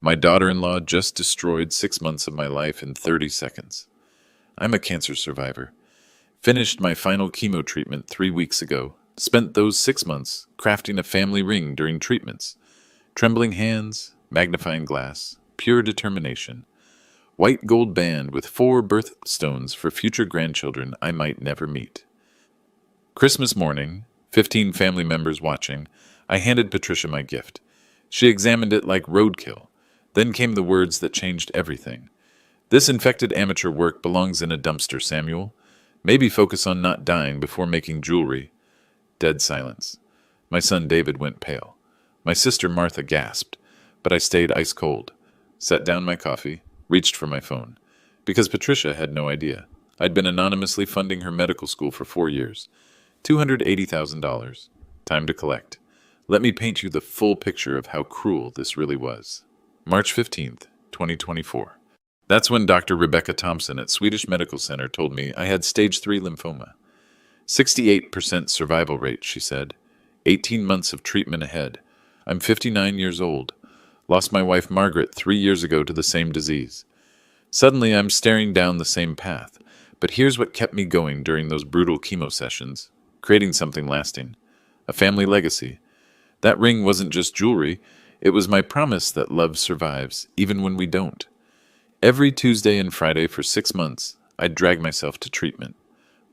My daughter-in-law just destroyed 6 months of my life in 30 seconds. I'm a cancer survivor. Finished my final chemo treatment 3 weeks ago. Spent those 6 months crafting a family ring during treatments. Trembling hands, magnifying glass, pure determination. White gold band with 4 birthstones for future grandchildren I might never meet. Christmas morning, 15 family members watching, I handed Patricia my gift. She examined it like roadkill. Then came the words that changed everything. This infected amateur work belongs in a dumpster, Samuel. Maybe focus on not dying before making jewelry. Dead silence. My son David went pale. My sister Martha gasped, but I stayed ice cold. Set down my coffee, reached for my phone. Because Patricia had no idea. I'd been anonymously funding her medical school for 4 years. $280,000. Time to collect. Let me paint you the full picture of how cruel this really was. March 15th, 2024. That's when Dr. Rebecca Thompson at Swedish Medical Center told me I had stage 3 lymphoma. 68% survival rate, she said. 18 months of treatment ahead. I'm 59 years old. Lost my wife Margaret 3 years ago to the same disease. Suddenly I'm staring down the same path. But here's what kept me going during those brutal chemo sessions. Creating something lasting. A family legacy. That ring wasn't just jewelry. It was my promise that love survives, even when we don't. Every Tuesday and Friday for 6 months, I'd drag myself to treatment.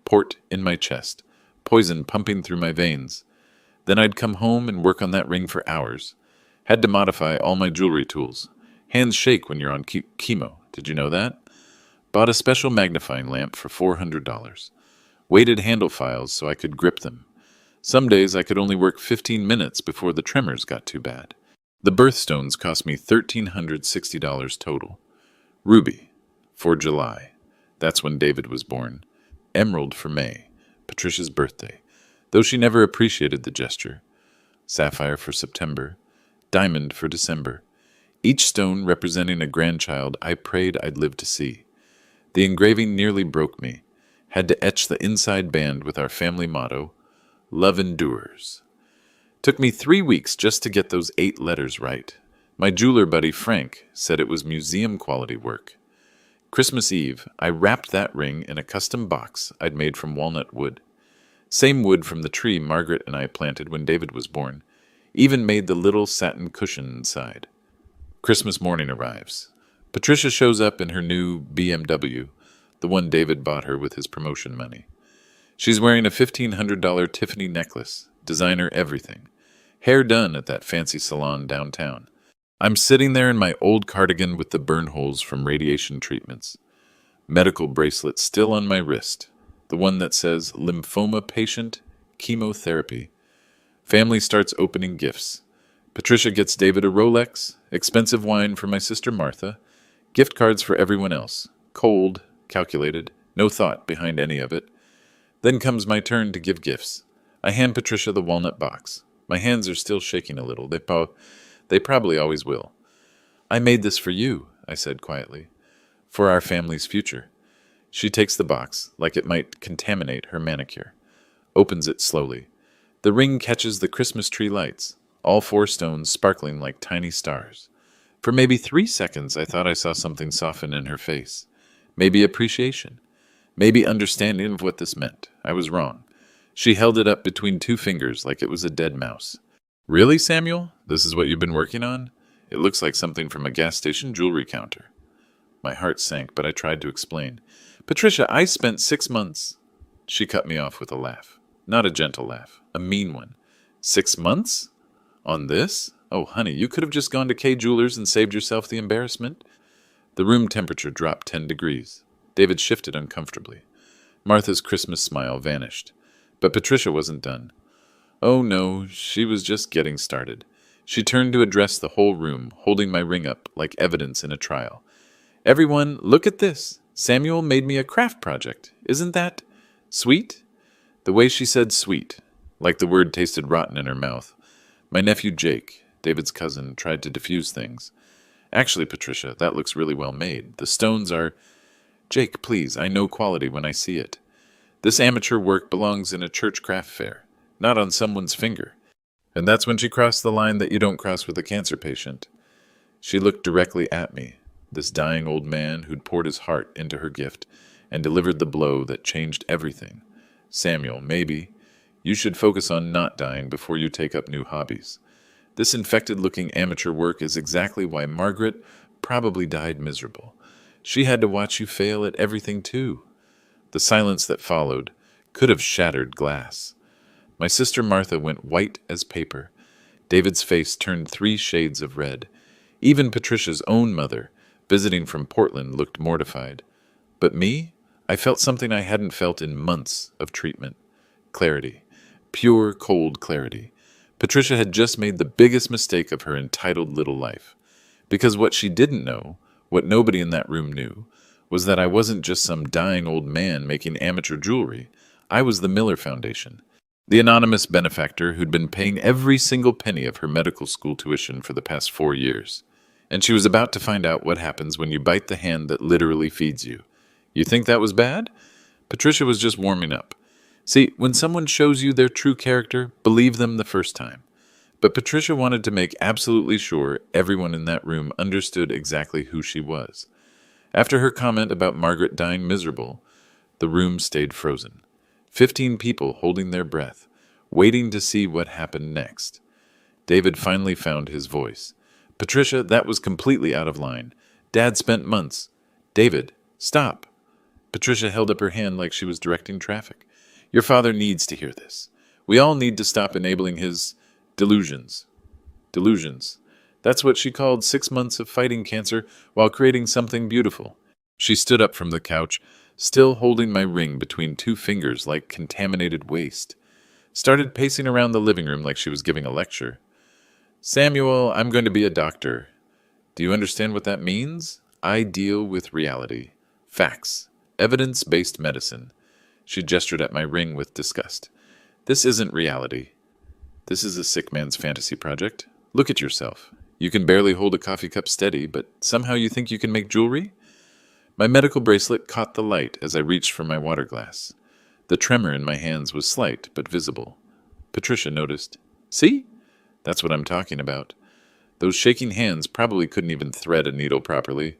Port in my chest, poison pumping through my veins. Then I'd come home and work on that ring for hours. Had to modify all my jewelry tools. Hands shake when you're on chemo. Did you know that? Bought a special magnifying lamp for $400. Weighted handle files so I could grip them. Some days I could only work 15 minutes before the tremors got too bad. The birthstones cost me $1,360 total. Ruby, for July. That's when David was born. Emerald for May, Patricia's birthday, though she never appreciated the gesture. Sapphire for September. Diamond for December. Each stone representing a grandchild I prayed I'd live to see. The engraving nearly broke me. Had to etch the inside band with our family motto, Love Endures. Took me 3 weeks just to get those 8 letters right. My jeweler buddy Frank said it was museum-quality work. Christmas Eve, I wrapped that ring in a custom box I'd made from walnut wood. Same wood from the tree Margaret and I planted when David was born. Even made the little satin cushion inside. Christmas morning arrives. Patricia shows up in her new BMW, the one David bought her with his promotion money. She's wearing a $1,500 Tiffany necklace, designer everything. Hair done at that fancy salon downtown. I'm sitting there in my old cardigan with the burn holes from radiation treatments. Medical bracelet still on my wrist, the one that says lymphoma patient, chemotherapy. Family starts opening gifts. Patricia gets David a Rolex, expensive wine for my sister Martha, gift cards for everyone else. Cold, calculated, no thought behind any of it. Then comes my turn to give gifts. I hand Patricia the walnut box. My hands are still shaking a little. They probably always will. I made this for you, I said quietly. For our family's future. She takes the box, like it might contaminate her manicure. Opens it slowly. The ring catches the Christmas tree lights, all 4 stones sparkling like tiny stars. For maybe 3 seconds, I thought I saw something soften in her face. Maybe appreciation. Maybe understanding of what this meant. I was wrong. She held it up between 2 fingers like it was a dead mouse. Really, Samuel? This is what you've been working on? It looks like something from a gas station jewelry counter. My heart sank, but I tried to explain. Patricia, I spent 6 months. She cut me off with a laugh. Not a gentle laugh, a mean one. 6 months? On this? Oh, honey, you could have just gone to Kay Jewelers and saved yourself the embarrassment. The room temperature dropped 10 degrees. David shifted uncomfortably. Martha's Christmas smile vanished. But Patricia wasn't done. Oh no, she was just getting started. She turned to address the whole room, holding my ring up like evidence in a trial. Everyone, look at this. Samuel made me a craft project. Isn't that sweet? The way she said sweet, like the word tasted rotten in her mouth. My nephew Jake, David's cousin, tried to diffuse things. Actually, Patricia, that looks really well made. The stones are... Jake, please, I know quality when I see it. This amateur work belongs in a church craft fair, not on someone's finger. And that's when she crossed the line that you don't cross with a cancer patient. She looked directly at me, this dying old man who'd poured his heart into her gift and delivered the blow that changed everything. Samuel, maybe you should focus on not dying before you take up new hobbies. This infected-looking amateur work is exactly why Margaret probably died miserable. She had to watch you fail at everything too. The silence that followed could have shattered glass. My sister Martha went white as paper. David's face turned 3 shades of red. Even Patricia's own mother, visiting from Portland, looked mortified. But me? I felt something I hadn't felt in months of treatment. Clarity. Pure, cold clarity. Patricia had just made the biggest mistake of her entitled little life. Because what she didn't know, what nobody in that room knew, was that I wasn't just some dying old man making amateur jewelry. I was the Miller Foundation, the anonymous benefactor who'd been paying every single penny of her medical school tuition for the past 4 years. And she was about to find out what happens when you bite the hand that literally feeds you. You think that was bad? Patricia was just warming up. See, when someone shows you their true character, believe them the first time. But Patricia wanted to make absolutely sure everyone in that room understood exactly who she was. After her comment about Margaret dying miserable, the room stayed frozen. 15 people holding their breath, waiting to see what happened next. David finally found his voice. Patricia, that was completely out of line. Dad spent months. David, stop. Patricia held up her hand like she was directing traffic. Your father needs to hear this. We all need to stop enabling his delusions. Delusions. That's what she called 6 months of fighting cancer while creating something beautiful. She stood up from the couch, still holding my ring between 2 fingers like contaminated waste. Started pacing around the living room like she was giving a lecture. Samuel, I'm going to be a doctor. Do you understand what that means? I deal with reality. Facts. Evidence-based medicine. She gestured at my ring with disgust. This isn't reality. This is a sick man's fantasy project. Look at yourself. You can barely hold a coffee cup steady, but somehow you think you can make jewelry? My medical bracelet caught the light as I reached for my water glass. The tremor in my hands was slight but visible. Patricia noticed. See? That's what I'm talking about. Those shaking hands probably couldn't even thread a needle properly.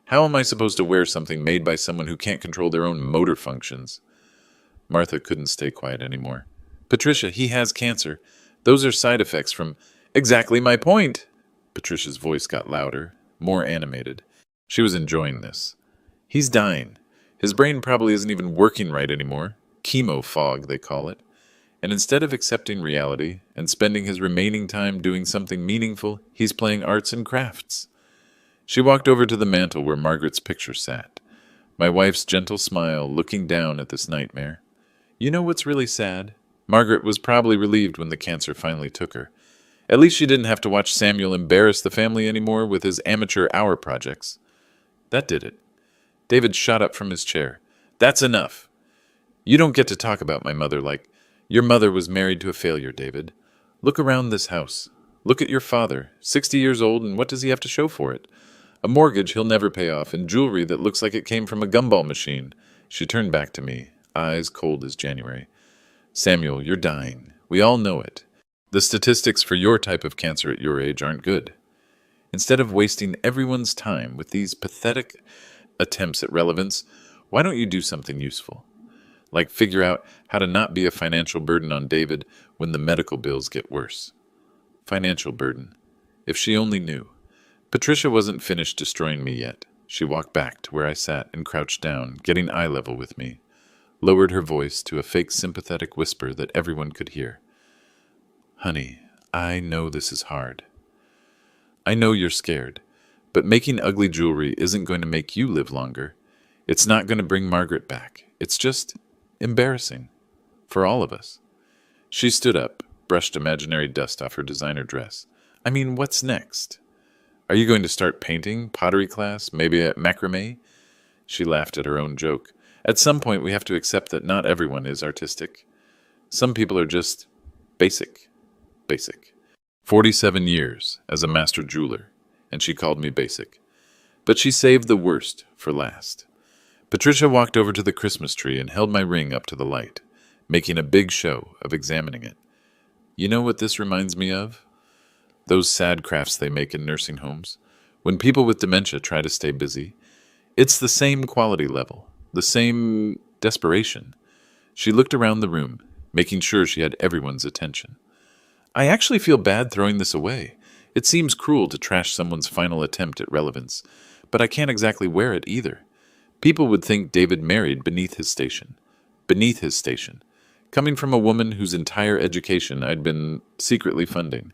How am I supposed to wear something made by someone who can't control their own motor functions? Martha couldn't stay quiet anymore. Patricia, he has cancer. Those are side effects from... Exactly my point! Patricia's voice got louder, more animated. She was enjoying this. He's dying. His brain probably isn't even working right anymore. Chemo fog, they call it. And instead of accepting reality and spending his remaining time doing something meaningful, he's playing arts and crafts. She walked over to the mantel where Margaret's picture sat. My wife's gentle smile looking down at this nightmare. You know what's really sad? Margaret was probably relieved when the cancer finally took her. At least she didn't have to watch Samuel embarrass the family anymore with his amateur hour projects. That did it. David shot up from his chair. That's enough. You don't get to talk about my mother like... Your mother was married to a failure, David. Look around this house. Look at your father, 60 years old, and what does he have to show for it? A mortgage he'll never pay off, and jewelry that looks like it came from a gumball machine. She turned back to me, eyes cold as January. Samuel, you're dying. We all know it. The statistics for your type of cancer at your age aren't good. Instead of wasting everyone's time with these pathetic attempts at relevance, why don't you do something useful? Like figure out how to not be a financial burden on David when the medical bills get worse. Financial burden. If she only knew. Patricia wasn't finished destroying me yet. She walked back to where I sat and crouched down, getting eye level with me. Lowered her voice to a fake sympathetic whisper that everyone could hear. Honey, I know this is hard. I know you're scared, but making ugly jewelry isn't going to make you live longer. It's not going to bring Margaret back. It's just embarrassing. For all of us. She stood up, brushed imaginary dust off her designer dress. I mean, what's next? Are you going to start painting, pottery class, maybe a macrame? She laughed at her own joke. At some point, we have to accept that not everyone is artistic. Some people are just basic. 47 years as a master jeweler, and she called me basic. But she saved the worst for last. Patricia walked over to the Christmas tree and held my ring up to the light, making a big show of examining it. You know what this reminds me of? Those sad crafts they make in nursing homes. When people with dementia try to stay busy, it's the same quality level, the same desperation. She looked around the room, making sure she had everyone's attention. I actually feel bad throwing this away. It seems cruel to trash someone's final attempt at relevance, but I can't exactly wear it either. People would think David married beneath his station. Beneath his station. Coming from a woman whose entire education I'd been secretly funding.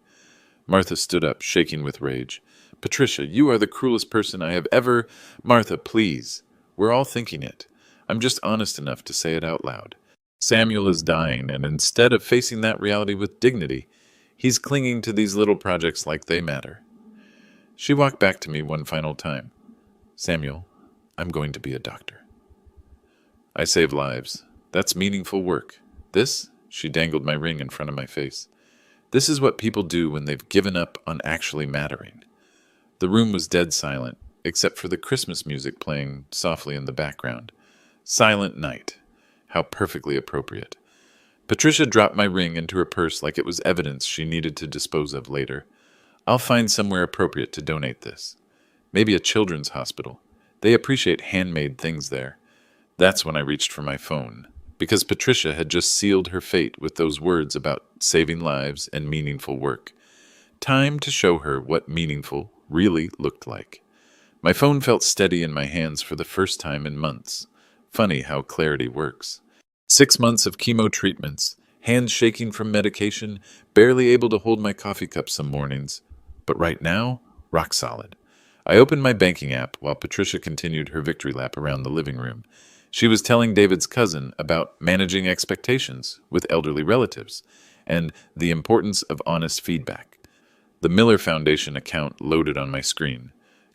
Martha stood up, shaking with rage. Patricia, you are the cruelest person I have ever. Martha, please. We're all thinking it. I'm just honest enough to say it out loud. Samuel is dying, and instead of facing that reality with dignity, he's clinging to these little projects like they matter. She walked back to me one final time. Samuel, I'm going to be a doctor. I save lives. That's meaningful work. This, she dangled my ring in front of my face. This is what people do when they've given up on actually mattering. The room was dead silent, except for the Christmas music playing softly in the background. Silent night. How perfectly appropriate. Patricia dropped my ring into her purse like it was evidence she needed to dispose of later. I'll find somewhere appropriate to donate this. Maybe a children's hospital. They appreciate handmade things there. That's when I reached for my phone, because Patricia had just sealed her fate with those words about saving lives and meaningful work. Time to show her what meaningful really looked like. My phone felt steady in my hands for the first time in months. Funny how clarity works. 6 months of chemo treatments, hands shaking from medication, barely able to hold my coffee cup some mornings. But right now, rock solid. I opened my banking app while Patricia continued her victory lap around the living room. She was telling David's cousin about managing expectations with elderly relatives and the importance of honest feedback. The Miller Foundation account loaded on my screen.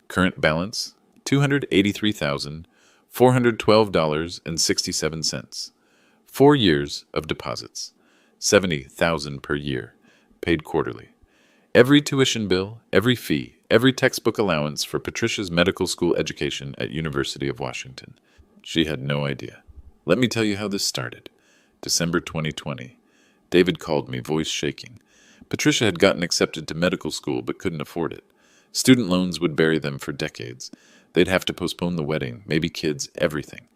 Current balance, $283,412.67. 4 years of deposits, $70,000 per year, paid quarterly. Every tuition bill, every fee, every textbook allowance for Patricia's medical school education at University of Washington. She had no idea. Let me tell you how this started. December 2020. David called me, voice shaking. Patricia had gotten accepted to medical school but couldn't afford it. Student loans would bury them for decades. They'd have to postpone the wedding, maybe kids, everything.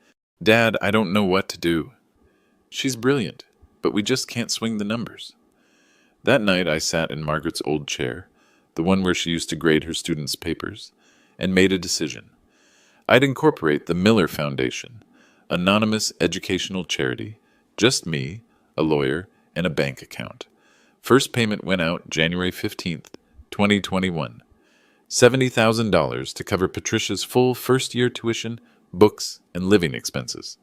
Dad, I don't know what to do. She's brilliant, but we just can't swing the numbers. That night I sat in Margaret's old chair, the one where she used to grade her students' papers, and made a decision. I'd incorporate the Miller Foundation, anonymous educational charity, just me, a lawyer, and a bank account. First payment went out January 15th, 2021. $70,000 to cover Patricia's full first-year tuition, books, and living expenses.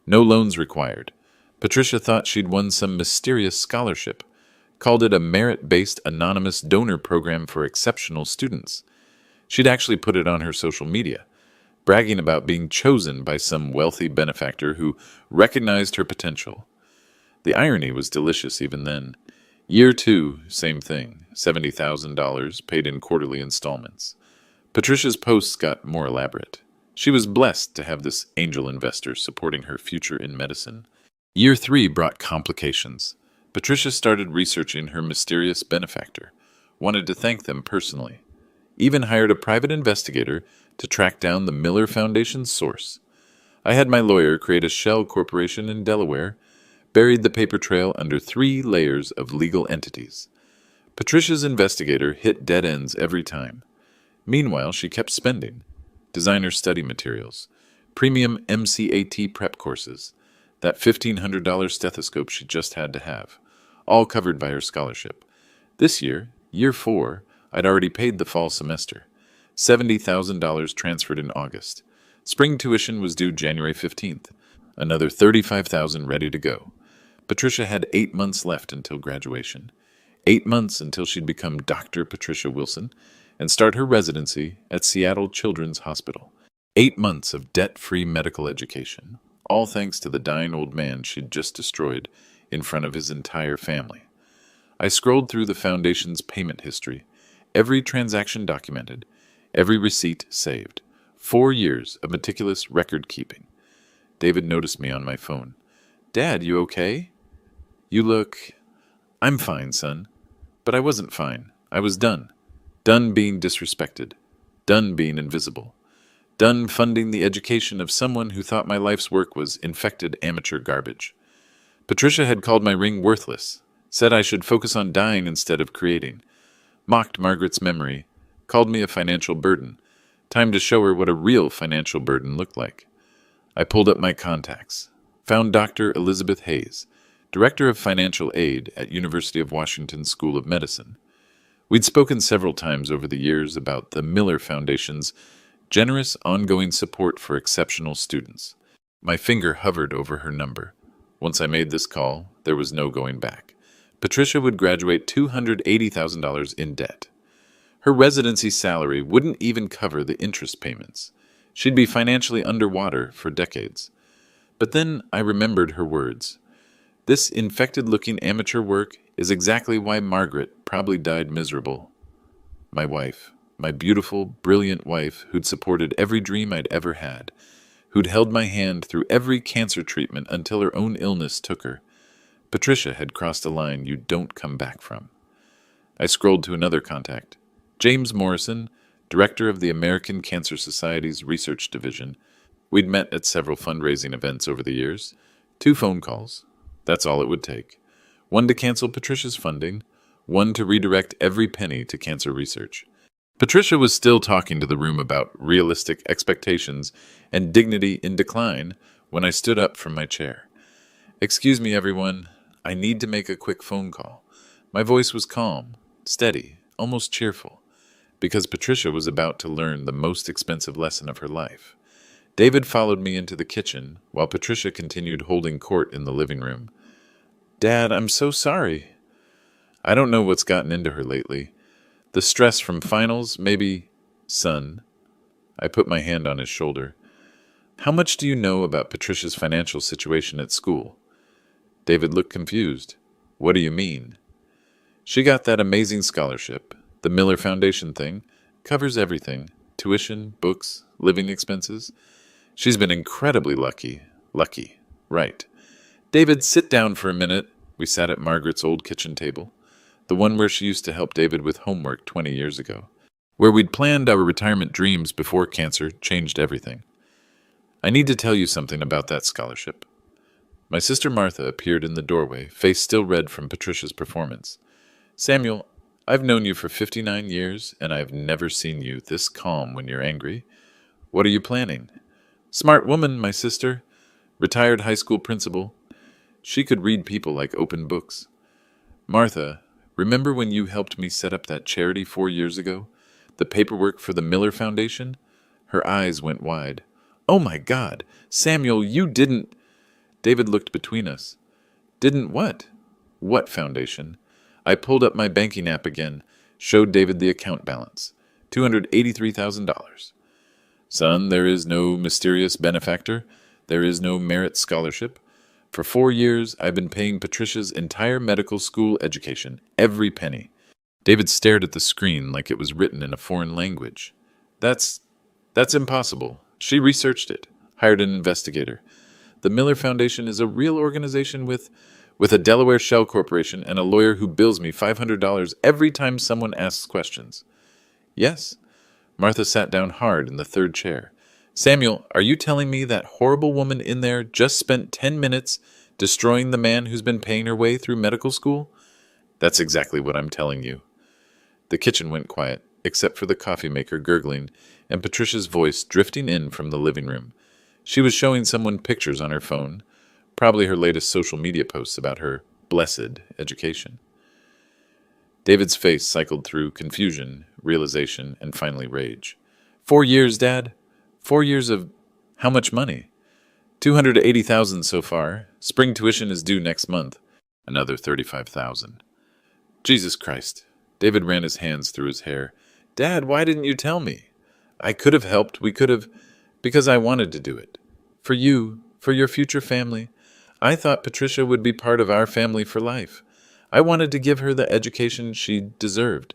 No loans required. Patricia thought she'd won some mysterious scholarship, called it a merit-based anonymous donor program for exceptional students. She'd actually put it on her social media, bragging about being chosen by some wealthy benefactor who recognized her potential. The irony was delicious even then. Year 2, same thing, $70,000 paid in quarterly installments. Patricia's posts got more elaborate. She was blessed to have this angel investor supporting her future in medicine. Year 3 brought complications. Patricia started researching her mysterious benefactor, wanted to thank them personally, even hired a private investigator to track down the Miller Foundation's source. I had my lawyer create a shell corporation in Delaware, buried the paper trail under 3 layers of legal entities. Patricia's investigator hit dead ends every time. Meanwhile, she kept spending. Designer study materials, premium MCAT prep courses, that $1,500 stethoscope she just had to have, all covered by her scholarship. This year, year 4, I'd already paid the fall semester. $70,000 transferred in August. Spring tuition was due January 15th. Another $35,000 ready to go. Patricia had 8 months left until graduation. 8 months until she'd become Dr. Patricia Wilson and start her residency at Seattle Children's Hospital. 8 months of debt-free medical education, all thanks to the dying old man she'd just destroyed in front of his entire family. I scrolled through the Foundation's payment history, every transaction documented, every receipt saved. 4 years of meticulous record-keeping. David noticed me on my phone. Dad, you okay? You look... I'm fine, son. But I wasn't fine. I was done. Done being disrespected. Done being invisible. Done funding the education of someone who thought my life's work was infected amateur garbage. Patricia had called my ring worthless, said I should focus on dying instead of creating, mocked Margaret's memory, called me a financial burden. Time to show her what a real financial burden looked like. I pulled up my contacts, found Dr. Elizabeth Hayes, Director of Financial Aid at University of Washington School of Medicine. We'd spoken several times over the years about the Miller Foundation's generous ongoing support for exceptional students. My finger hovered over her number. Once I made this call, there was no going back. Patricia would graduate $280,000 in debt. Her residency salary wouldn't even cover the interest payments. She'd be financially underwater for decades. But then I remembered her words. This infected-looking amateur work is exactly why Margaret probably died miserable. My wife, my beautiful, brilliant wife who'd supported every dream I'd ever had, who'd held my hand through every cancer treatment until her own illness took her. Patricia had crossed a line you don't come back from. I scrolled to another contact. James Morrison, director of the American Cancer Society's Research Division. We'd met at several fundraising events over the years. 2 phone calls. That's all it would take. 1 to cancel Patricia's funding, 1 to redirect every penny to cancer research. Patricia was still talking to the room about realistic expectations and dignity in decline when I stood up from my chair. "Excuse me, everyone. I need to make a quick phone call." My voice was calm, steady, almost cheerful, because Patricia was about to learn the most expensive lesson of her life. David followed me into the kitchen while Patricia continued holding court in the living room. "Dad, I'm so sorry." I don't know what's gotten into her lately. The stress from finals, maybe. "Son." I put my hand on his shoulder. "How much do you know about Patricia's financial situation at school?" David looked confused. "What do you mean?" "She got that amazing scholarship. The Miller Foundation thing. Covers everything. Tuition, books, living expenses. She's been incredibly lucky. Lucky. Right. David, sit down for a minute." We sat at Margaret's old kitchen table, the one where she used to help David with homework 20 years ago, where we'd planned our retirement dreams before cancer changed everything. "I need to tell you something about that scholarship." My sister Martha appeared in the doorway, face still red from Patricia's performance. "Samuel, I've known you for 59 years, and I've never seen you this calm when you're angry. What are you planning?" "Smart woman, my sister. Retired high school principal. She could read people like open books." "Martha, remember when you helped me set up that charity 4 years ago? The paperwork for the Miller Foundation?" Her eyes went wide. "Oh my God! Samuel, you didn't—" David looked between us. "Didn't what?" "What foundation?" I pulled up my banking app again, showed David the account balance. $283,000. "Son, there is no mysterious benefactor. There is no merit scholarship. For 4 years, I've been paying Patricia's entire medical school education, every penny." David stared at the screen like it was written in a foreign language. That's impossible. She researched it, hired an investigator. The Miller Foundation is a real organization with a Delaware shell corporation and a lawyer who bills me $500 every time someone asks questions. "Yes." Martha sat down hard in the third chair. "Samuel, are you telling me that horrible woman in there just spent 10 minutes destroying the man who's been paying her way through medical school?" "That's exactly what I'm telling you." The kitchen went quiet, except for the coffee maker gurgling and Patricia's voice drifting in from the living room. She was showing someone pictures on her phone, probably her latest social media posts about her blessed education. David's face cycled through confusion, realization, and finally rage. 4 years, Dad? 4 years of how much money? $280,000 so far. Spring tuition is due next month. Another $35,000. Jesus Christ. David ran his hands through his hair. "Dad, why didn't you tell me? I could have helped. We could have, because I wanted to do it. For you, for your future family. I thought Patricia would be part of our family for life. I wanted to give her the education she deserved."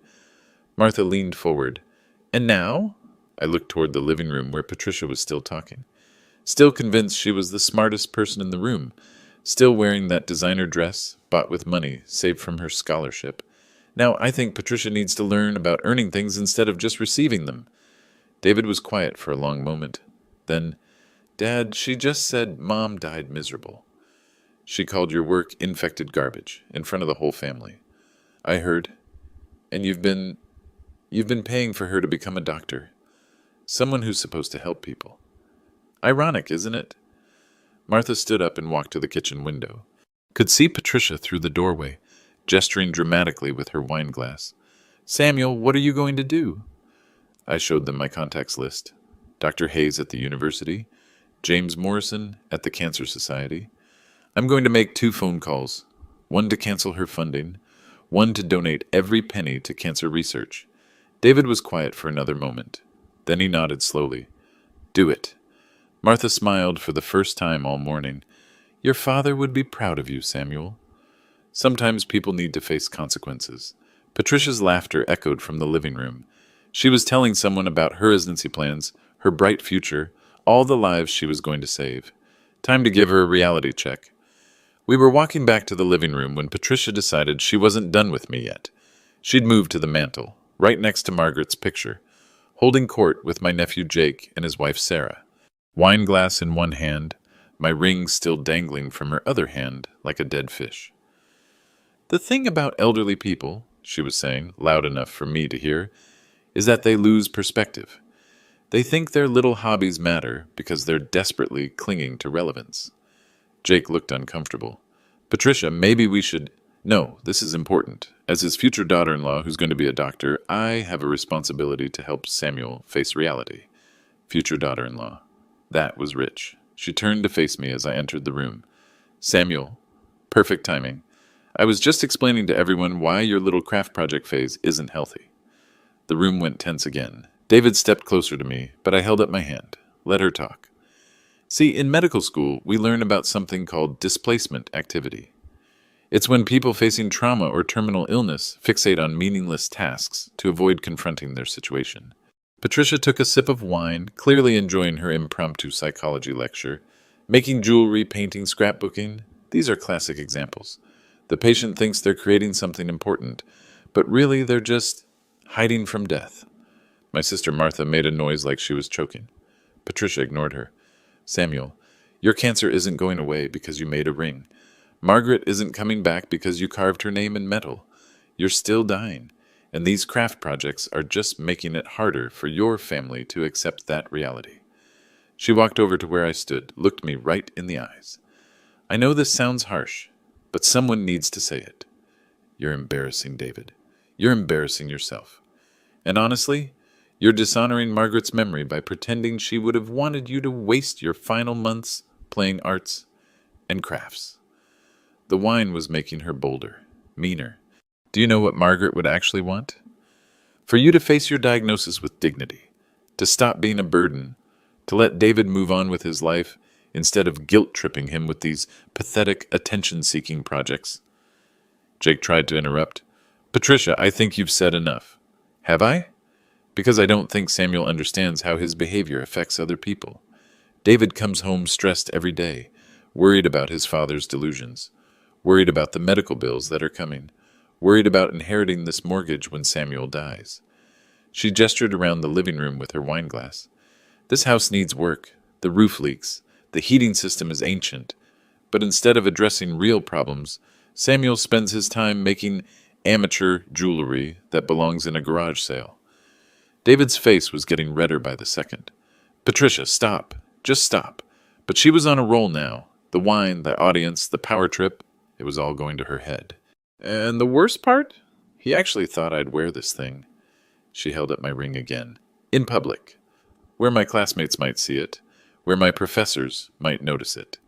Martha leaned forward. "And now?" I looked toward the living room where Patricia was still talking. Still convinced she was the smartest person in the room. Still wearing that designer dress, bought with money saved from her scholarship. Now I think Patricia needs to learn about earning things instead of just receiving them. David was quiet for a long moment. Then, Dad, she just said Mom died miserable. She called your work infected garbage in front of the whole family. I heard. And you've been paying for her to become a doctor. Someone who's supposed to help people. Ironic, isn't it? Martha stood up and walked to the kitchen window. Could see Patricia through the doorway, gesturing dramatically with her wine glass. Samuel, what are you going to do? I showed them my contacts list. Dr. Hayes at the university, James Morrison at the Cancer Society. I'm going to make 2 phone calls, one to cancel her funding, one to donate every penny to cancer research. David was quiet for another moment. Then he nodded slowly. Do it. Martha smiled for the first time all morning. Your father would be proud of you, Samuel. Sometimes people need to face consequences. Patricia's laughter echoed from the living room. She was telling someone about her residency plans, her bright future, all the lives she was going to save. Time to give her a reality check. We were walking back to the living room when Patricia decided she wasn't done with me yet. She'd moved to the mantel, right next to Margaret's picture, holding court with my nephew Jake and his wife Sarah. Wine glass in one hand, my ring still dangling from her other hand like a dead fish. The thing about elderly people, she was saying, loud enough for me to hear, is that they lose perspective. They think their little hobbies matter because they're desperately clinging to relevance. Jake looked uncomfortable. Patricia, maybe we should... No, this is important. As his future daughter-in-law who's going to be a doctor, I have a responsibility to help Samuel face reality. Future daughter-in-law. That was rich. She turned to face me as I entered the room. Samuel, perfect timing. I was just explaining to everyone why your little craft project phase isn't healthy. The room went tense again. David stepped closer to me, but I held up my hand. Let her talk. See, in medical school, we learn about something called displacement activity. It's when people facing trauma or terminal illness fixate on meaningless tasks to avoid confronting their situation. Patricia took a sip of wine, clearly enjoying her impromptu psychology lecture. Making jewelry, painting, scrapbooking, these are classic examples. The patient thinks they're creating something important, but really they're just hiding from death. My sister Martha made a noise like she was choking. Patricia ignored her. Samuel, your cancer isn't going away because you made a ring. Margaret isn't coming back because you carved her name in metal. You're still dying, and these craft projects are just making it harder for your family to accept that reality. She walked over to where I stood, looked me right in the eyes. I know this sounds harsh, but someone needs to say it. You're embarrassing, David. You're embarrassing yourself. And honestly, you're dishonoring Margaret's memory by pretending she would have wanted you to waste your final months playing arts and crafts. The wine was making her bolder, meaner. Do you know what Margaret would actually want? For you to face your diagnosis with dignity, to stop being a burden, to let David move on with his life instead of guilt-tripping him with these pathetic attention-seeking projects. Jake tried to interrupt. Patricia, I think you've said enough. Have I? Because I don't think Samuel understands how his behavior affects other people. David comes home stressed every day, worried about his father's delusions, worried about the medical bills that are coming, worried about inheriting this mortgage when Samuel dies. She gestured around the living room with her wine glass. This house needs work. The roof leaks. The heating system is ancient. But instead of addressing real problems, Samuel spends his time making amateur jewelry that belongs in a garage sale. David's face was getting redder by the second. Patricia, stop. Just stop. But she was on a roll now. The wine, the audience, the power trip, it was all going to her head. And the worst part? He actually thought I'd wear this thing. She held up my ring again. In public. Where my classmates might see it. Where my professors might notice it.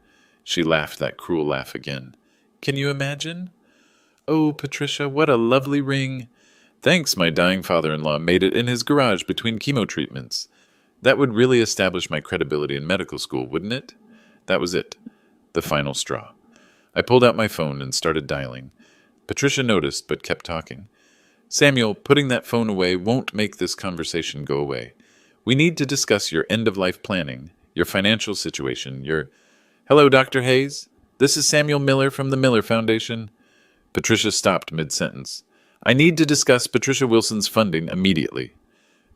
She laughed that cruel laugh again. Can you imagine? Oh, Patricia, what a lovely ring. Thanks, my dying father-in-law made it in his garage between chemo treatments. That would really establish my credibility in medical school, wouldn't it? That was it. The final straw. I pulled out my phone and started dialing. Patricia noticed, but kept talking. Samuel, putting that phone away won't make this conversation go away. We need to discuss your end-of-life planning, your financial situation, your... Hello, Dr. Hayes. This is Samuel Miller from the Miller Foundation. Patricia stopped mid-sentence. I need to discuss Patricia Wilson's funding immediately.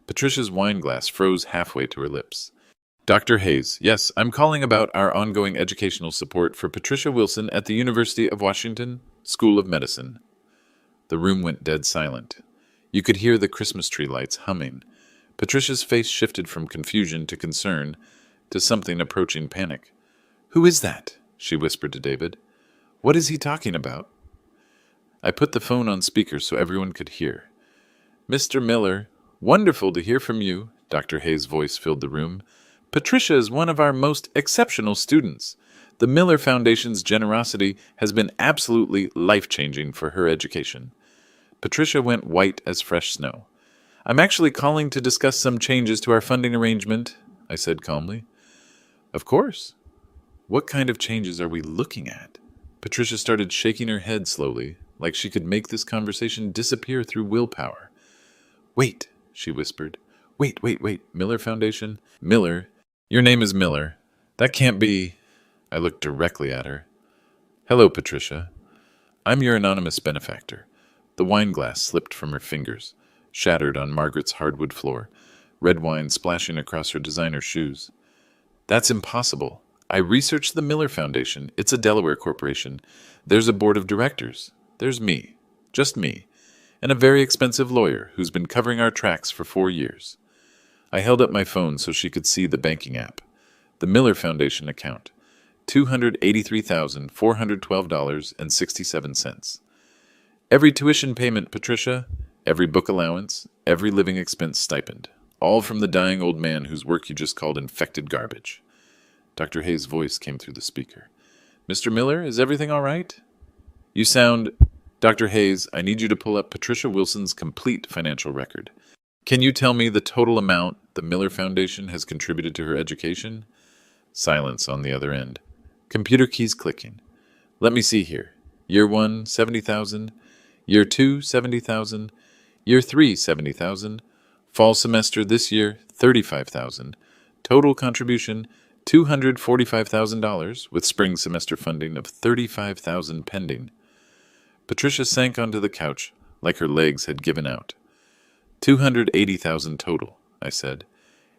Patricia's wine glass froze halfway to her lips. Dr. Hayes, yes, I'm calling about our ongoing educational support for Patricia Wilson at the University of Washington School of Medicine. The room went dead silent. You could hear the Christmas tree lights humming. Patricia's face shifted from confusion to concern to something approaching panic. Who is that? She whispered to David. What is he talking about? I put the phone on speaker so everyone could hear. Mr. Miller, wonderful to hear from you. Dr. Hayes' voice filled the room. Patricia is one of our most exceptional students. The Miller Foundation's generosity has been absolutely life-changing for her education. Patricia went white as fresh snow. I'm actually calling to discuss some changes to our funding arrangement, I said calmly. Of course. What kind of changes are we looking at? Patricia started shaking her head slowly, like she could make this conversation disappear through willpower. Wait, she whispered. Wait. Miller Foundation? Miller? Your name is Miller. That can't be... I looked directly at her. Hello, Patricia. I'm your anonymous benefactor. The wine glass slipped from her fingers, shattered on Margaret's hardwood floor, red wine splashing across her designer shoes. That's impossible. I researched the Miller Foundation. It's a Delaware corporation. There's a board of directors. There's me. Just me. And a very expensive lawyer who's been covering our tracks for 4 years. I held up my phone so she could see the banking app. The Miller Foundation account. $283,412.67. Every tuition payment, Patricia. Every book allowance. Every living expense stipend. All from the dying old man whose work you just called infected garbage. Dr. Hayes' voice came through the speaker. Mr. Miller, is everything all right? You sound... Dr. Hayes, I need you to pull up Patricia Wilson's complete financial record. Can you tell me the total amount the Miller Foundation has contributed to her education? Silence on the other end. Computer keys clicking. Let me see here. Year 1, 70,000. Year 2, 70,000. Year 3, 70,000. Fall semester this year, 35,000. Total contribution, $245,000, with spring semester funding of $35,000 pending. Patricia sank onto the couch like her legs had given out. $280,000 total, I said.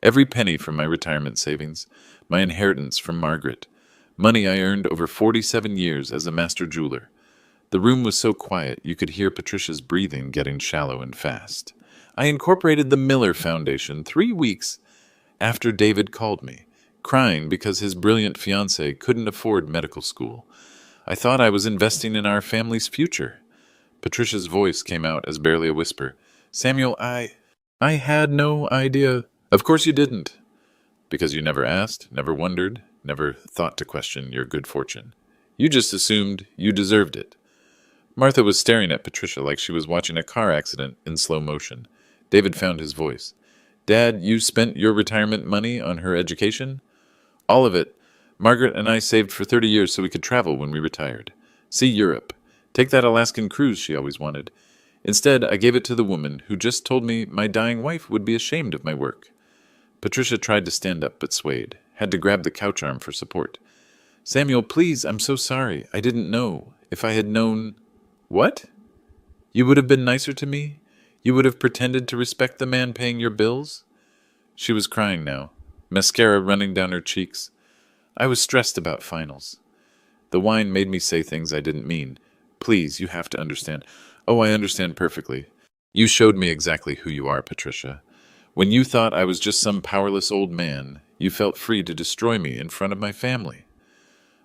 Every penny from my retirement savings, my inheritance from Margaret, money I earned over 47 years as a master jeweler. The room was so quiet you could hear Patricia's breathing getting shallow and fast. I incorporated the Miller Foundation 3 weeks after David called me, crying because his brilliant fiancée couldn't afford medical school. I thought I was investing in our family's future. Patricia's voice came out as barely a whisper. Samuel, I had no idea. Of course you didn't. Because you never asked, never wondered, never thought to question your good fortune. You just assumed you deserved it. Martha was staring at Patricia like she was watching a car accident in slow motion. David found his voice. Dad, you spent your retirement money on her education? All of it. Margaret and I saved for 30 years so we could travel when we retired. See Europe. Take that Alaskan cruise she always wanted. Instead, I gave it to the woman who just told me my dying wife would be ashamed of my work. Patricia tried to stand up but swayed, had to grab the couch arm for support. Samuel, please, I'm so sorry. I didn't know. If I had known... What? You would have been nicer to me? You would have pretended to respect the man paying your bills? She was crying now, mascara running down her cheeks. I was stressed about finals. The wine made me say things I didn't mean. Please, you have to understand. Oh, I understand perfectly. You showed me exactly who you are, Patricia. When you thought I was just some powerless old man, you felt free to destroy me in front of my family.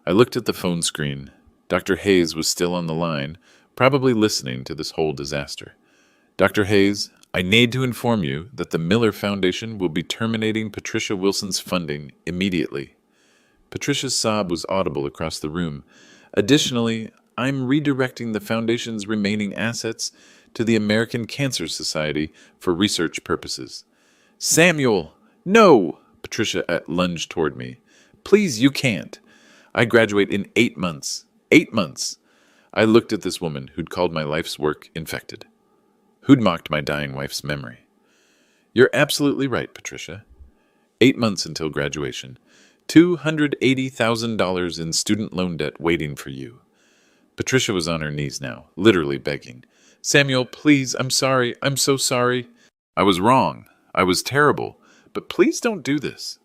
I looked at the phone screen. Dr. Hayes was still on the line, probably listening to this whole disaster. Dr. Hayes, I need to inform you that the Miller Foundation will be terminating Patricia Wilson's funding immediately. Patricia's sob was audible across the room. Additionally, I'm redirecting the Foundation's remaining assets to the American Cancer Society for research purposes. Samuel! No! Patricia lunged toward me. Please, you can't. I graduate in 8 months. 8 months. I looked at this woman who'd called my life's work infected. Who'd mocked my dying wife's memory. You're absolutely right, Patricia. 8 months until graduation. $280,000 in student loan debt waiting for you. Patricia was on her knees now, literally begging. Samuel, please, I'm sorry. I'm so sorry. I was wrong. I was terrible, but please don't do this.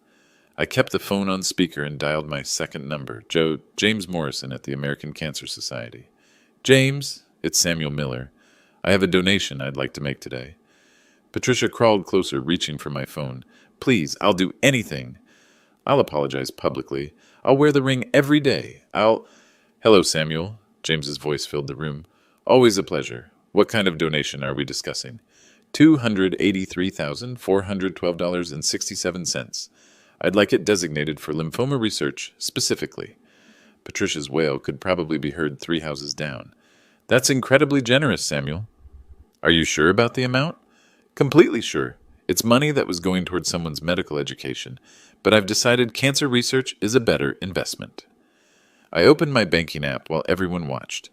I kept the phone on speaker and dialed my second number, James Morrison at the American Cancer Society. James, it's Samuel Miller. I have a donation I'd like to make today. Patricia crawled closer, reaching for my phone. Please, I'll do anything. I'll apologize publicly. I'll wear the ring every day. Hello, Samuel. James's voice filled the room. Always a pleasure. What kind of donation are we discussing? $283,412.67. I'd like it designated for lymphoma research, specifically. Patricia's wail could probably be heard 3 houses down. That's incredibly generous, Samuel. Are you sure about the amount? Completely sure. It's money that was going towards someone's medical education, but I've decided cancer research is a better investment. I opened my banking app while everyone watched.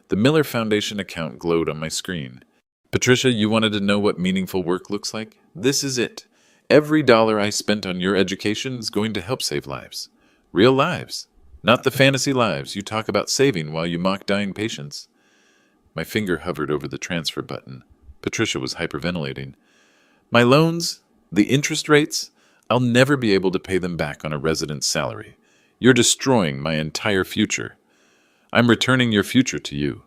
The Miller Foundation account glowed on my screen. Patricia, you wanted to know what meaningful work looks like? This is it. Every dollar I spent on your education is going to help save lives. Real lives. Not the fantasy lives you talk about saving while you mock dying patients. My finger hovered over the transfer button. Patricia was hyperventilating. My loans, the interest rates, I'll never be able to pay them back on a resident's salary. You're destroying my entire future. I'm returning your future to you,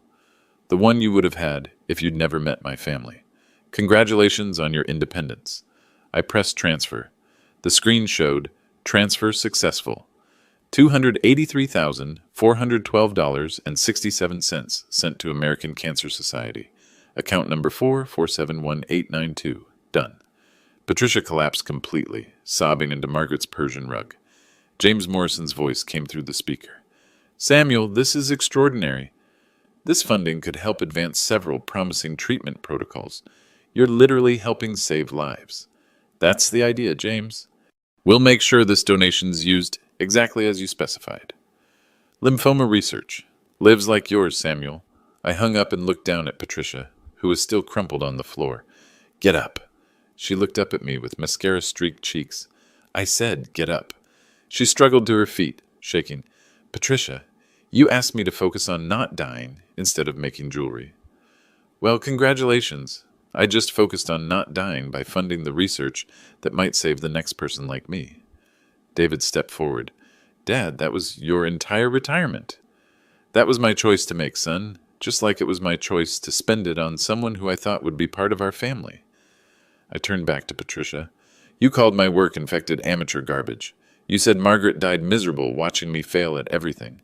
the one you would have had if you'd never met my family. Congratulations on your independence. I pressed transfer. The screen showed transfer successful. $283,412.67 sent to American Cancer Society. Account number 4471892. Done. Patricia collapsed completely, sobbing into Margaret's Persian rug. James Morrison's voice came through the speaker. Samuel, this is extraordinary. This funding could help advance several promising treatment protocols. You're literally helping save lives. That's the idea, James. We'll make sure this donation's used exactly as you specified. Lymphoma research. Lives like yours, Samuel. I hung up and looked down at Patricia, who was still crumpled on the floor. Get up. She looked up at me with mascara-streaked cheeks. I said, get up. She struggled to her feet, shaking. Patricia, you asked me to focus on not dying instead of making jewelry. Well, congratulations. I just focused on not dying by funding the research that might save the next person like me. David stepped forward. Dad, that was your entire retirement. That was my choice to make, son, just like it was my choice to spend it on someone who I thought would be part of our family. I turned back to Patricia. You called my work infected amateur garbage. You said Margaret died miserable watching me fail at everything.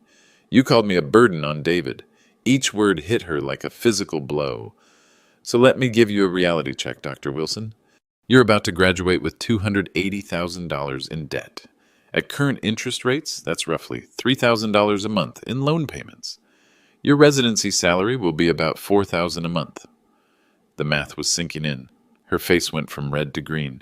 You called me a burden on David. Each word hit her like a physical blow. So let me give you a reality check, Dr. Wilson. You're about to graduate with $280,000 in debt. At current interest rates, that's roughly $3,000 a month in loan payments. Your residency salary will be about $4,000 a month. The math was sinking in. Her face went from red to green.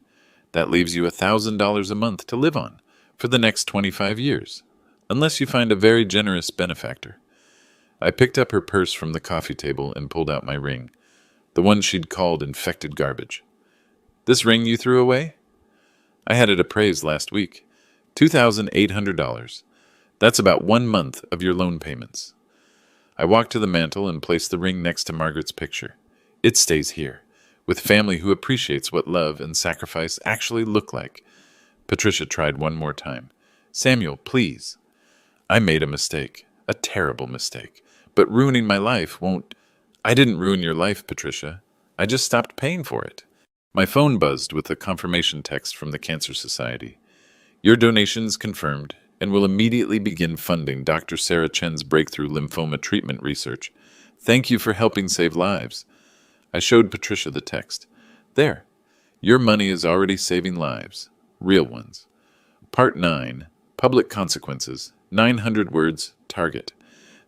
That leaves you $1,000 a month to live on for the next 25 years, unless you find a very generous benefactor. I picked up her purse from the coffee table and pulled out my ring, the one she'd called infected garbage. This ring you threw away? I had it appraised last week. $2,800. That's about 1 month of your loan payments. I walked to the mantel and placed the ring next to Margaret's picture. It stays here, with family who appreciates what love and sacrifice actually look like. Patricia tried one more time. Samuel, please. I made a mistake, a terrible mistake, but ruining my life won't. I didn't ruin your life, Patricia. I just stopped paying for it. My phone buzzed with a confirmation text from the Cancer Society. Your donation's confirmed and will immediately begin funding Dr. Sarah Chen's breakthrough lymphoma treatment research. Thank you for helping save lives. I showed Patricia the text. There. Your money is already saving lives. Real ones. Part 9. Public Consequences. 900 words. Target.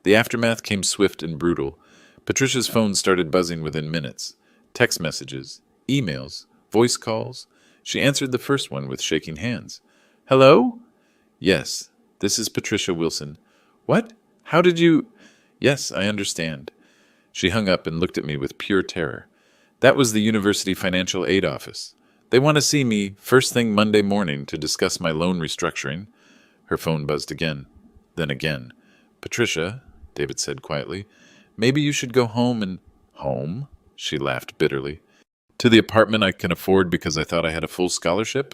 The aftermath came swift and brutal. Patricia's phone started buzzing within minutes. Text messages, emails, voice calls. She answered the first one with shaking hands. Hello? Yes, this is Patricia Wilson. What? How did you? Yes, I understand. She hung up and looked at me with pure terror. That was the University Financial Aid Office. They want to see me first thing Monday morning to discuss my loan restructuring. Her phone buzzed again, then again. Patricia, David said quietly, maybe you should go home and... Home? She laughed bitterly. To the apartment I can afford because I thought I had a full scholarship?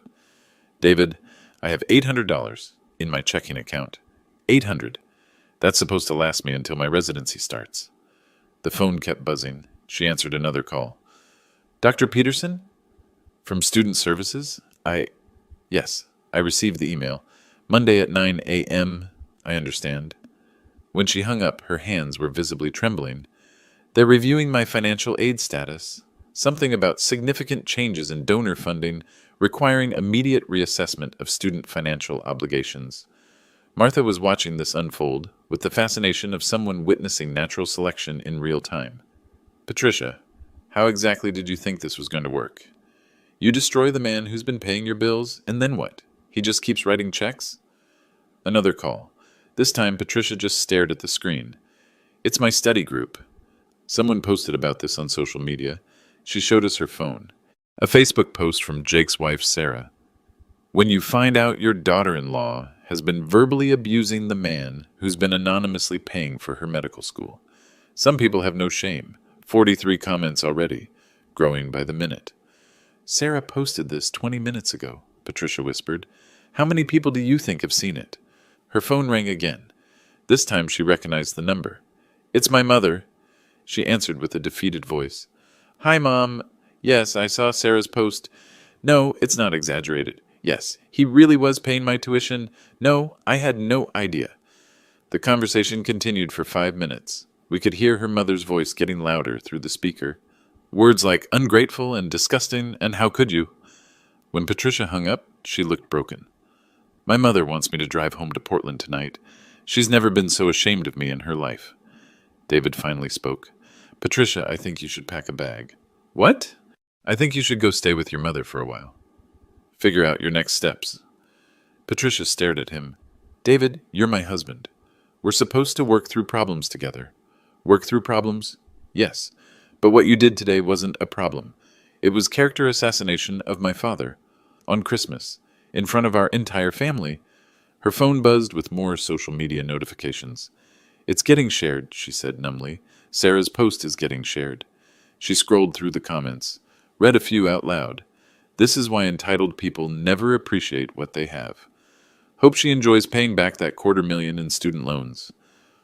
David, I have $800 in my checking account. 800. That's supposed to last me until my residency starts. The phone kept buzzing. She answered another call. Dr. Peterson? From Student Services? Yes, I received the email. Monday at 9 a.m., I understand. When she hung up, her hands were visibly trembling. They're reviewing my financial aid status. Something about significant changes in donor funding requiring immediate reassessment of student financial obligations. Martha was watching this unfold with the fascination of someone witnessing natural selection in real time. Patricia, how exactly did you think this was going to work? You destroy the man who's been paying your bills, and then what? He just keeps writing checks? Another call. This time, Patricia just stared at the screen. It's my study group. Someone posted about this on social media. She showed us her phone. A Facebook post from Jake's wife, Sarah. When you find out your daughter-in-law has been verbally abusing the man who's been anonymously paying for her medical school. Some people have no shame. 43 comments already, growing by the minute. Sarah posted this 20 minutes ago, Patricia whispered. How many people do you think have seen it? Her phone rang again. This time she recognized the number. It's my mother. She answered with a defeated voice. Hi, Mom. Yes, I saw Sarah's post. No, it's not exaggerated. Yes, he really was paying my tuition. No, I had no idea. The conversation continued for 5 minutes. We could hear her mother's voice getting louder through the speaker. Words like ungrateful and disgusting and how could you? When Patricia hung up, she looked broken. My mother wants me to drive home to Portland tonight. She's never been so ashamed of me in her life. David finally spoke. Patricia, I think you should pack a bag. What? I think you should go stay with your mother for a while. Figure out your next steps. Patricia stared at him. David, you're my husband. We're supposed to work through problems together. Work through problems? Yes. But what you did today wasn't a problem. It was character assassination of my father. On Christmas. In front of our entire family. Her phone buzzed with more social media notifications. It's getting shared, she said numbly. Sarah's post is getting shared. She scrolled through the comments. Read a few out loud. This is why entitled people never appreciate what they have. Hope she enjoys paying back that $250,000 in student loans.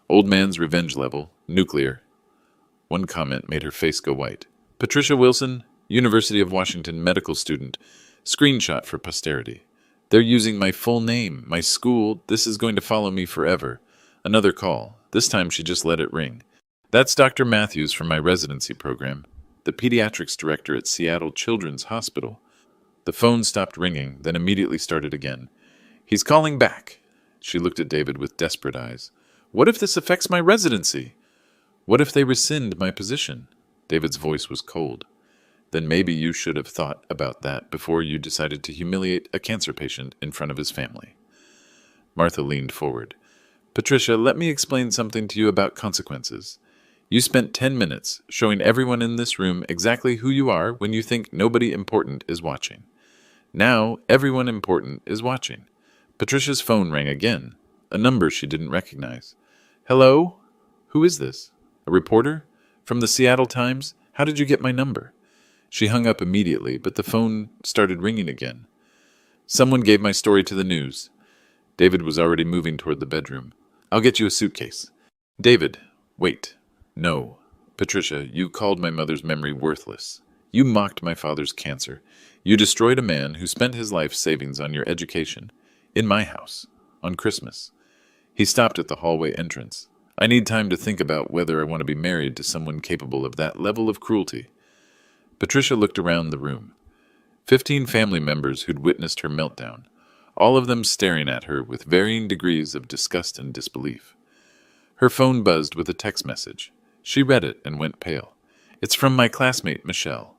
Old man's revenge level, nuclear. One comment made her face go white. Patricia Wilson, University of Washington medical student. Screenshot for posterity. They're using my full name, my school. This is going to follow me forever. Another call. This time she just let it ring. That's Dr. Matthews from my residency program, the pediatrics director at Seattle Children's Hospital. The phone stopped ringing, then immediately started again. He's calling back. She looked at David with desperate eyes. What if this affects my residency? What if they rescind my position? David's voice was cold. Then maybe you should have thought about that before you decided to humiliate a cancer patient in front of his family. Martha leaned forward. Patricia, let me explain something to you about consequences. You spent 10 minutes showing everyone in this room exactly who you are when you think nobody important is watching. Now, everyone important is watching. Patricia's phone rang again, a number she didn't recognize. Hello? Who is this? A reporter? From the Seattle Times? How did you get my number? She hung up immediately, but the phone started ringing again. Someone gave my story to the news. David was already moving toward the bedroom. I'll get you a suitcase. David, wait. No. Patricia, you called my mother's memory worthless. You mocked my father's cancer. You destroyed a man who spent his life savings on your education. In my house. On Christmas. He stopped at the hallway entrance. I need time to think about whether I want to be married to someone capable of that level of cruelty. Patricia looked around the room. 15 family members who'd witnessed her meltdown, all of them staring at her with varying degrees of disgust and disbelief. Her phone buzzed with a text message. She read it and went pale. It's from my classmate, Michelle.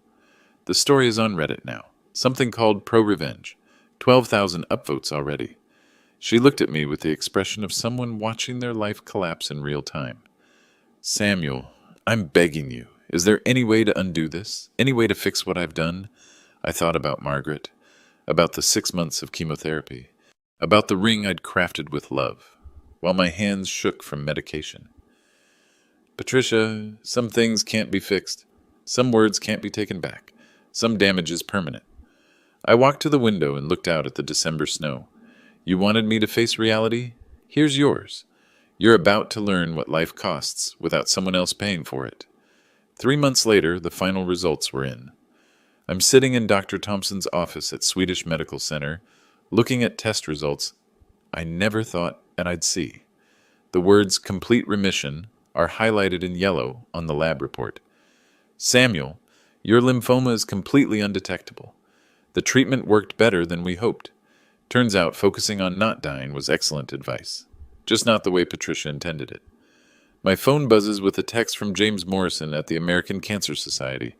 The story is on Reddit now. Something called Pro-Revenge. 12,000 upvotes already. She looked at me with the expression of someone watching their life collapse in real time. Samuel, I'm begging you. Is there any way to undo this? Any way to fix what I've done? I thought about Margaret, about the 6 months of chemotherapy, about the ring I'd crafted with love, while my hands shook from medication. Patricia, some things can't be fixed. Some words can't be taken back. Some damage is permanent. I walked to the window and looked out at the December snow. You wanted me to face reality? Here's yours. You're about to learn what life costs without someone else paying for it. 3 months later, the final results were in. I'm sitting in Dr. Thompson's office at Swedish Medical Center, looking at test results I never thought I'd see. The words complete remission are highlighted in yellow on the lab report. Samuel, your lymphoma is completely undetectable. The treatment worked better than we hoped. Turns out focusing on not dying was excellent advice. Just not the way Patricia intended it. My phone buzzes with a text from James Morrison at the American Cancer Society.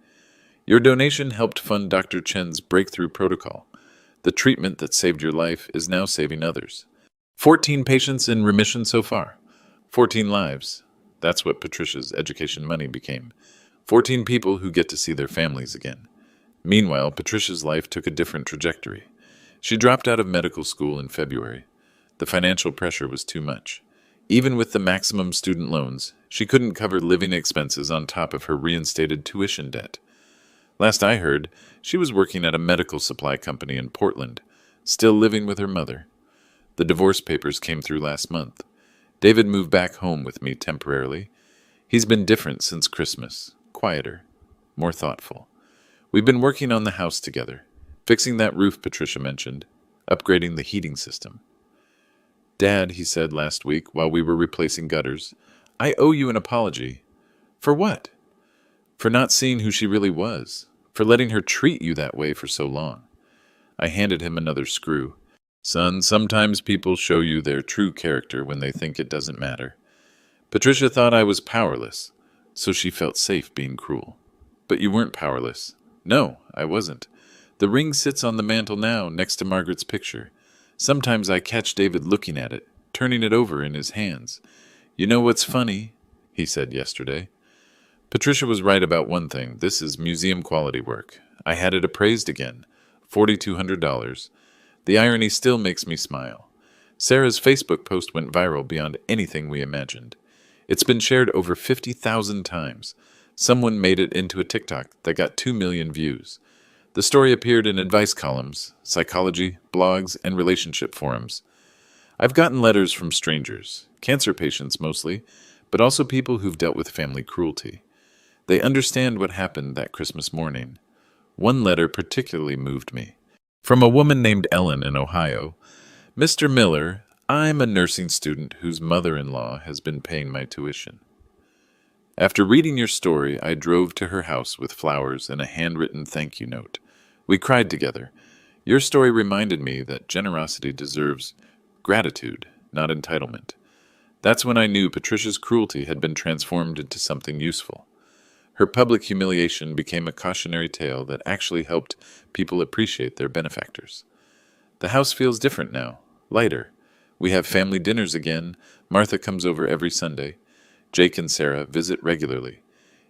Your donation helped fund Dr. Chen's breakthrough protocol. The treatment that saved your life is now saving others. 14 patients in remission so far. 14 lives. That's what Patricia's education money became. 14 people who get to see their families again. Meanwhile, Patricia's life took a different trajectory. She dropped out of medical school in February. The financial pressure was too much. Even with the maximum student loans, she couldn't cover living expenses on top of her reinstated tuition debt. Last I heard, she was working at a medical supply company in Portland, still living with her mother. The divorce papers came through last month. David moved back home with me temporarily. He's been different since Christmas, quieter, more thoughtful. We've been working on the house together, fixing that roof Patricia mentioned, upgrading the heating system. Dad, he said last week while we were replacing gutters, I owe you an apology. For what? For not seeing who she really was, for letting her treat you that way for so long. I handed him another screw. Son, sometimes people show you their true character when they think it doesn't matter. Patricia thought I was powerless, so she felt safe being cruel. But you weren't powerless. No, I wasn't. The ring sits on the mantel now, next to Margaret's picture. Sometimes I catch David looking at it, turning it over in his hands. You know what's funny? He said yesterday. Patricia was right about one thing. This is museum-quality work. I had it appraised again. $4,200. The irony still makes me smile. Sarah's Facebook post went viral beyond anything we imagined. It's been shared over 50,000 times. Someone made it into a TikTok that got 2 million views. The story appeared in advice columns, psychology, blogs, and relationship forums. I've gotten letters from strangers, cancer patients mostly, but also people who've dealt with family cruelty. They understand what happened that Christmas morning. One letter particularly moved me. From a woman named Ellen in Ohio. Mr. Miller, I'm a nursing student whose mother-in-law has been paying my tuition. After reading your story, I drove to her house with flowers and a handwritten thank you note. We cried together. Your story reminded me that generosity deserves gratitude, not entitlement. That's when I knew Patricia's cruelty had been transformed into something useful. Her public humiliation became a cautionary tale that actually helped people appreciate their benefactors. The house feels different now, lighter. We have family dinners again. Martha comes over every Sunday. Jake and Sarah visit regularly.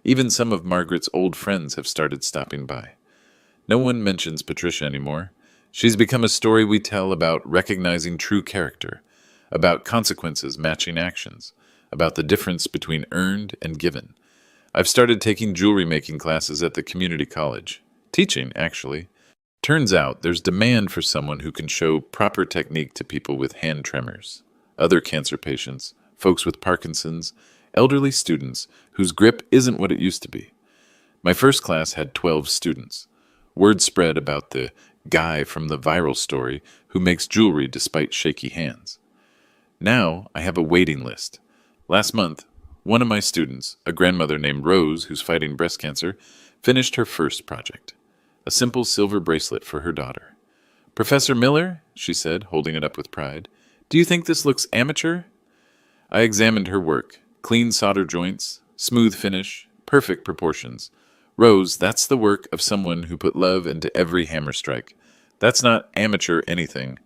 Even some of Margaret's old friends have started stopping by. No one mentions Patricia anymore. She's become a story we tell about recognizing true character, about consequences matching actions, about the difference between earned and given. I've started taking jewelry making classes at the community college. Teaching, actually. Turns out there's demand for someone who can show proper technique to people with hand tremors, other cancer patients, folks with Parkinson's, elderly students whose grip isn't what it used to be. My first class had 12 students. Word spread about the guy from the viral story who makes jewelry despite shaky hands. Now I have a waiting list. Last month, one of my students, a grandmother named Rose who's fighting breast cancer, finished her first project, a simple silver bracelet for her daughter. Professor Miller, she said, holding it up with pride, do you think this looks amateur? I examined her work. Clean solder joints, smooth finish, perfect proportions. Rose, that's the work of someone who put love into every hammer strike. That's not amateur anything.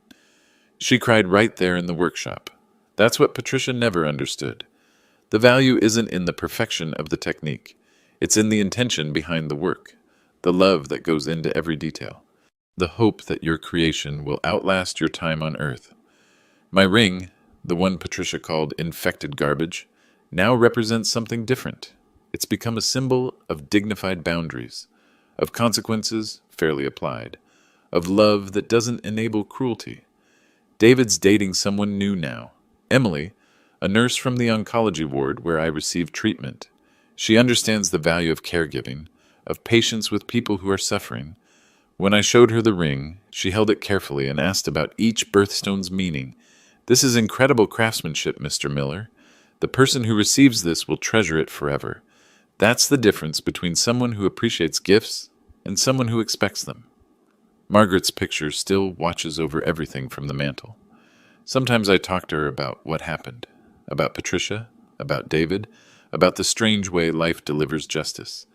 She cried right there in the workshop. That's what Patricia never understood. The value isn't in the perfection of the technique. It's in the intention behind the work, the love that goes into every detail, the hope that your creation will outlast your time on earth. My ring, the one Patricia called infected garbage, now represents something different. It's become a symbol of dignified boundaries, of consequences fairly applied, of love that doesn't enable cruelty. David's dating someone new now. Emily, a nurse from the oncology ward where I received treatment. She understands the value of caregiving, of patience with people who are suffering. When I showed her the ring, she held it carefully and asked about each birthstone's meaning. "This is incredible craftsmanship, Mr. Miller. The person who receives this will treasure it forever." That's the difference between someone who appreciates gifts and someone who expects them. Margaret's picture still watches over everything from the mantel. Sometimes I talk to her about what happened, about Patricia, about David, about the strange way life delivers justice.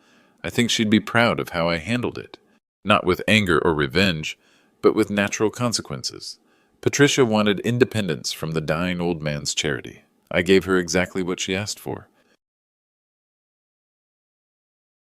I think she'd be proud of how I handled it, not with anger or revenge, but with natural consequences. Patricia wanted independence from the dying old man's charity. I gave her exactly what she asked for.